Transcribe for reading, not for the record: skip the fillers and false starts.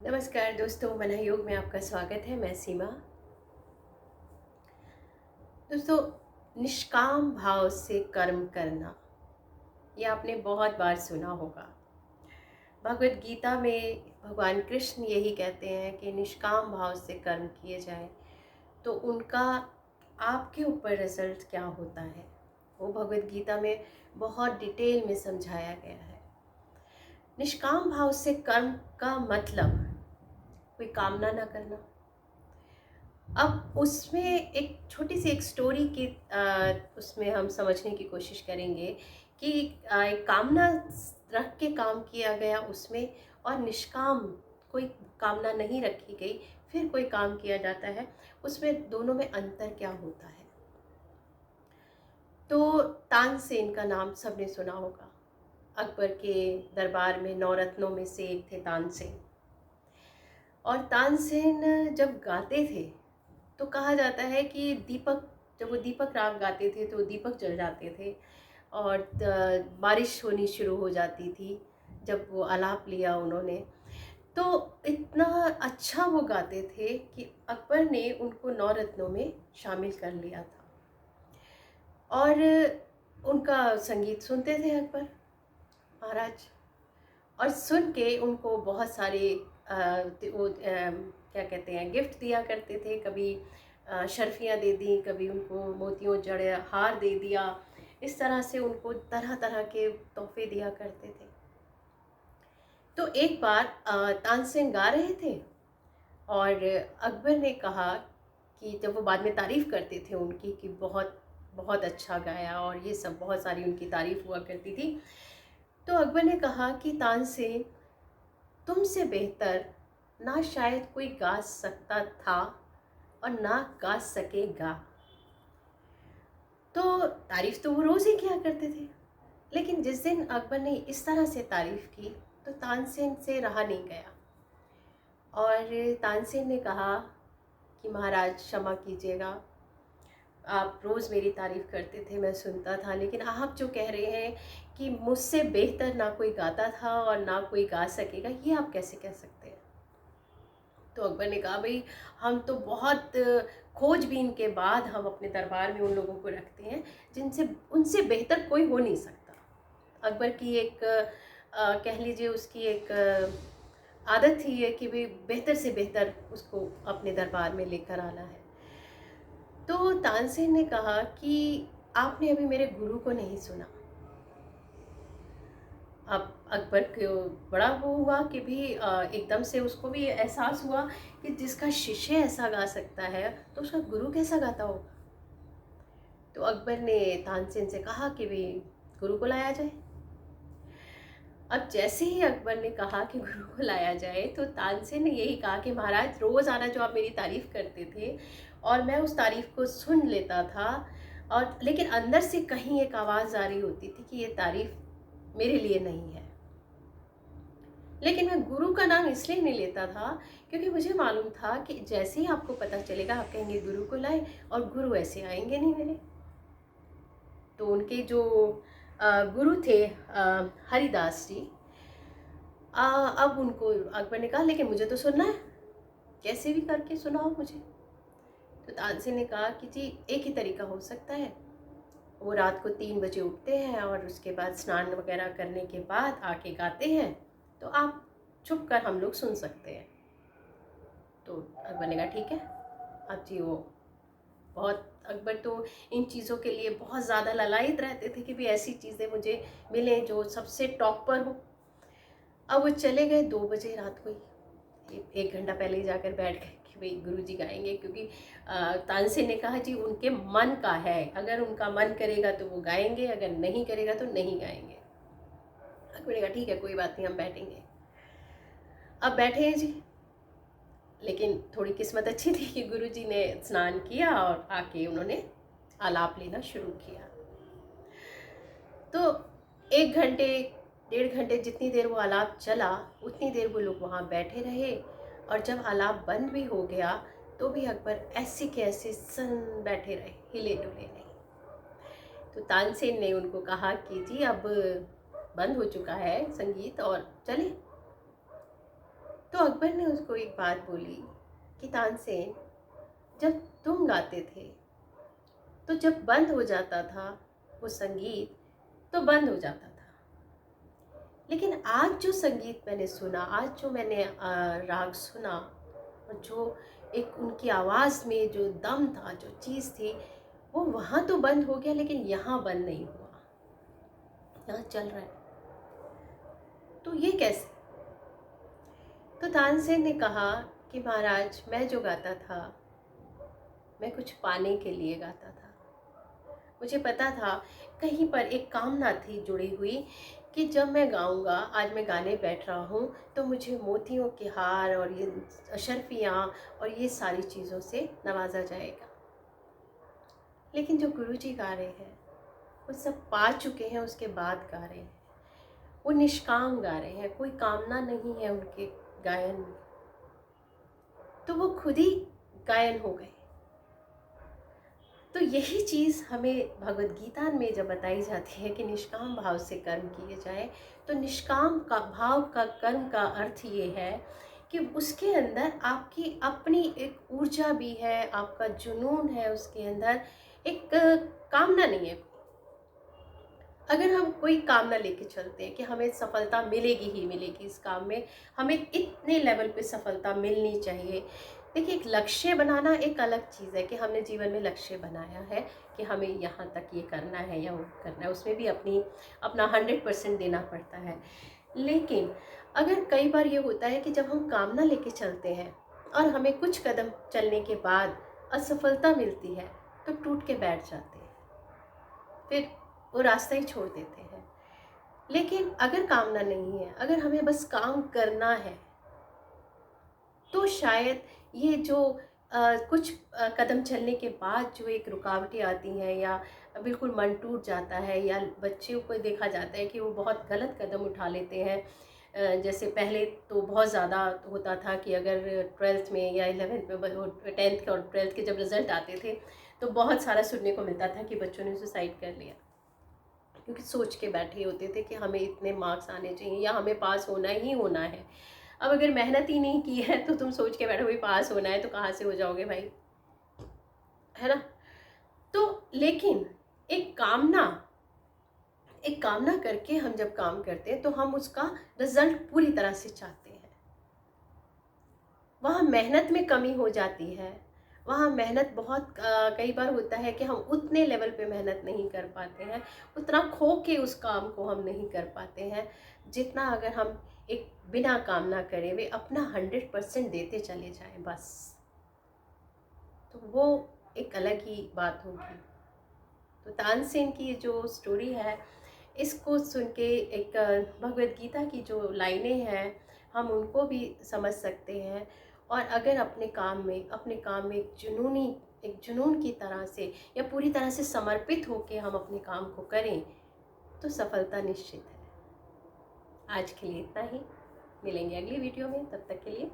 नमस्कार दोस्तों, मन योग में आपका स्वागत है। मैं सीमा। दोस्तों, निष्काम भाव से कर्म करना, ये आपने बहुत बार सुना होगा। भगवत गीता में भगवान कृष्ण यही कहते हैं कि निष्काम भाव से कर्म किए जाए तो उनका आपके ऊपर रिजल्ट क्या होता है, वो भगवत गीता में बहुत डिटेल में समझाया गया है। निष्काम भाव से कर्म का मतलब कोई कामना ना करना। अब उसमें एक छोटी सी एक स्टोरी की उसमें हम समझने की कोशिश करेंगे कि एक कामना रख के काम किया गया उसमें, और निष्काम कोई कामना नहीं रखी गई फिर कोई काम किया जाता है, उसमें दोनों में अंतर क्या होता है। तो तानसेन का नाम सबने सुना होगा। अकबर के दरबार में नौरत्नों में से एक थे तानसेन। और तानसेन जब गाते थे तो कहा जाता है कि दीपक, जब वो दीपक राग गाते थे तो दीपक जल जाते थे और बारिश होनी शुरू हो जाती थी। जब वो आलाप लिया उन्होंने तो इतना अच्छा वो गाते थे कि अकबर ने उनको नौरत्नों में शामिल कर लिया था। और उनका संगीत सुनते थे अकबर महाराज, और सुन के उनको बहुत सारे क्या कहते हैं, गिफ्ट दिया करते थे। कभी शर्फियाँ दे दी, कभी उनको मोतियों जड़े हार दे दिया। इस तरह से उनको तरह तरह के तोहफे दिया करते थे। तो एक बार तानसेन गा रहे थे और अकबर ने कहा कि जब वो बाद में तारीफ़ करते थे उनकी कि बहुत बहुत अच्छा गाया और ये सब बहुत सारी उनकी तारीफ़ हुआ करती थी, तो अकबर ने कहा कि तानसेन, तुमसे बेहतर ना शायद कोई गा सकता था और ना गा सकेगा। तो तारीफ तो वो रोज़ ही किया करते थे, लेकिन जिस दिन अकबर ने इस तरह से तारीफ की तो तानसेन से रहा नहीं गया। और तानसेन ने कहा कि महाराज क्षमा कीजिएगा, आप रोज़ मेरी तारीफ़ करते थे, मैं सुनता था, लेकिन आप जो कह रहे हैं कि मुझसे बेहतर ना कोई गाता था और ना कोई गा सकेगा, ये आप कैसे कह सकते हैं। तो अकबर ने कहा, भाई हम तो बहुत खोजबीन के बाद हम अपने दरबार में उन लोगों को रखते हैं जिनसे उनसे बेहतर कोई हो नहीं सकता। अकबर की एक कह लीजिए उसकी एक आदत थी है कि भाई बेहतर से बेहतर उसको अपने दरबार में लेकर आना है। तो तानसेन ने कहा कि आपने अभी मेरे गुरु को नहीं सुना। अब अकबर को बड़ा वो हुआ कि भी एकदम से उसको भी एहसास हुआ कि जिसका शिष्य ऐसा गा सकता है तो उसका गुरु कैसा गाता होगा। तो अकबर ने तानसेन से कहा कि भी गुरु को लाया जाए। अब जैसे ही अकबर ने कहा कि गुरु को लाया जाए तो तानसेन ने यही कहा कि महाराज रोज़ाना जो आप मेरी तारीफ़ करते थे और मैं उस तारीफ़ को सुन लेता था, और लेकिन अंदर से कहीं एक आवाज़ आ रही होती थी कि ये तारीफ़ मेरे लिए नहीं है। लेकिन मैं गुरु का नाम इसलिए नहीं लेता था क्योंकि मुझे मालूम था कि जैसे ही आपको पता चलेगा आप कहेंगे गुरु को लाए, और गुरु ऐसे आएंगे नहीं मेरे। तो उनके जो गुरु थे हरिदास जी, अब उनको अकबर ने कहा लेकिन मुझे तो सुनना है, कैसे भी करके सुनाओ मुझे। तो तानसेन ने कहा कि जी एक ही तरीका हो सकता है, वो रात को 3 बजे उठते हैं और उसके बाद स्नान वगैरह करने के बाद आके गाते हैं, तो आप छुप कर हम लोग सुन सकते हैं। तो अकबर ने कहा ठीक है। अब जी वो बहुत, अकबर तो इन चीज़ों के लिए बहुत ज़्यादा ललायत रहते थे कि भी ऐसी चीज़ें मुझे मिलें जो सबसे टॉप पर हो। अब वो चले गए 2 बजे रात को ही, एक घंटा पहले ही जाकर बैठ गए कि भाई गुरुजी गाएंगे, क्योंकि तानसेन ने कहा जी उनके मन का है, अगर उनका मन करेगा तो वो गाएंगे, अगर नहीं करेगा तो नहीं गाएंगे। अकबर ने कहा ठीक है कोई बात नहीं, हम बैठेंगे। अब बैठे हैं जी, लेकिन थोड़ी किस्मत अच्छी थी कि गुरुजी ने स्नान किया और आके उन्होंने आलाप लेना शुरू किया। तो 1 घंटे 1.5 घंटे जितनी देर वो आलाप चला उतनी देर वो लोग वहाँ बैठे रहे, और जब आलाप बंद भी हो गया तो भी अकबर ऐसे के ऐसे सन बैठे रहे, हिले डुले नहीं। तो तानसेन ने उनको कहा कि जी अब बंद हो चुका है संगीत और चले। तो अकबर ने उसको एक बात बोली कि तानसेन, जब तुम गाते थे तो जब बंद हो जाता था वो संगीत तो बंद हो जाता था, लेकिन आज जो संगीत मैंने सुना, आज जो मैंने राग सुना, और जो एक उनकी आवाज़ में जो दम था, जो चीज़ थी, वो वहाँ तो बंद हो गया लेकिन यहाँ बंद नहीं हुआ, यहाँ चल रहा है। तो ये कैसे? तो तानसेन ने कहा कि महाराज, मैं जो गाता था मैं कुछ पाने के लिए गाता था। मुझे पता था कहीं पर एक कामना थी जुड़ी हुई कि जब मैं गाऊंगा, आज मैं गाने बैठ रहा हूँ तो मुझे मोतियों के हार और ये अशर्फियाँ और ये सारी चीज़ों से नवाजा जाएगा। लेकिन जो गुरुजी गा रहे हैं वो सब पा चुके हैं, उसके बाद गा रहे हैं, वो निष्काम गा रहे हैं, कोई कामना नहीं है उनके गायन में, तो वो खुद ही गायन हो गए। तो यही चीज़ हमें भगवद गीता में जब बताई जाती है कि निष्काम भाव से कर्म किए जाए, तो निष्काम का भाव का कर्म का अर्थ ये है कि उसके अंदर आपकी अपनी एक ऊर्जा भी है, आपका जुनून है, उसके अंदर एक कामना नहीं है। अगर हम कोई कामना लेके चलते हैं कि हमें सफलता मिलेगी ही मिलेगी इस काम में, हमें इतने लेवल पे सफलता मिलनी चाहिए। देखिए, एक लक्ष्य बनाना एक अलग चीज़ है कि हमने जीवन में लक्ष्य बनाया है कि हमें यहाँ तक ये करना है या वो करना है, उसमें भी अपना 100% देना पड़ता है। लेकिन अगर कई बार ये होता है कि जब हम कामना लेके चलते हैं और हमें कुछ कदम चलने के बाद असफलता मिलती है तो टूट के बैठ जाते हैं, फिर वो रास्ता ही छोड़ देते हैं। लेकिन अगर कामना नहीं है, अगर हमें बस काम करना है, तो शायद ये जो कुछ कदम चलने के बाद जो एक रुकावटें आती हैं या बिल्कुल मन टूट जाता है, या बच्चों को देखा जाता है कि वो बहुत गलत कदम उठा लेते हैं। जैसे पहले तो बहुत ज़्यादा होता था कि अगर 12th में या 11th में 10th और 12th के जब रिज़ल्ट आते थे तो बहुत सारा सुनने को मिलता था कि बच्चों ने सुसाइड कर लिया, क्योंकि सोच के बैठे होते थे कि हमें इतने मार्क्स आने चाहिए या हमें पास होना ही होना है। अब अगर मेहनत ही नहीं की है तो तुम सोच के बैठोगे पास होना है, तो कहाँ से हो जाओगे भाई, है ना? तो लेकिन एक कामना करके हम जब काम करते हैं तो हम उसका रिजल्ट पूरी तरह से चाहते हैं। वहाँ मेहनत में कमी हो जाती है, वहाँ मेहनत बहुत कई बार होता है कि हम उतने लेवल पे मेहनत नहीं कर पाते हैं, उतना खो के उस काम को हम नहीं कर पाते हैं जितना अगर हम एक बिना कामना करे हुए अपना 100% देते चले जाएं बस, तो वो एक अलग ही बात होगी। तो तानसेन की जो स्टोरी है, इसको सुन के एक भगवद गीता की जो लाइनें हैं हम उनको भी समझ सकते हैं, और अगर अपने काम में एक जुनून की तरह से या पूरी तरह से समर्पित होकर हम अपने काम को करें तो सफलता निश्चित है। आज के लिए इतना ही, मिलेंगे अगली वीडियो में, तब तक के लिए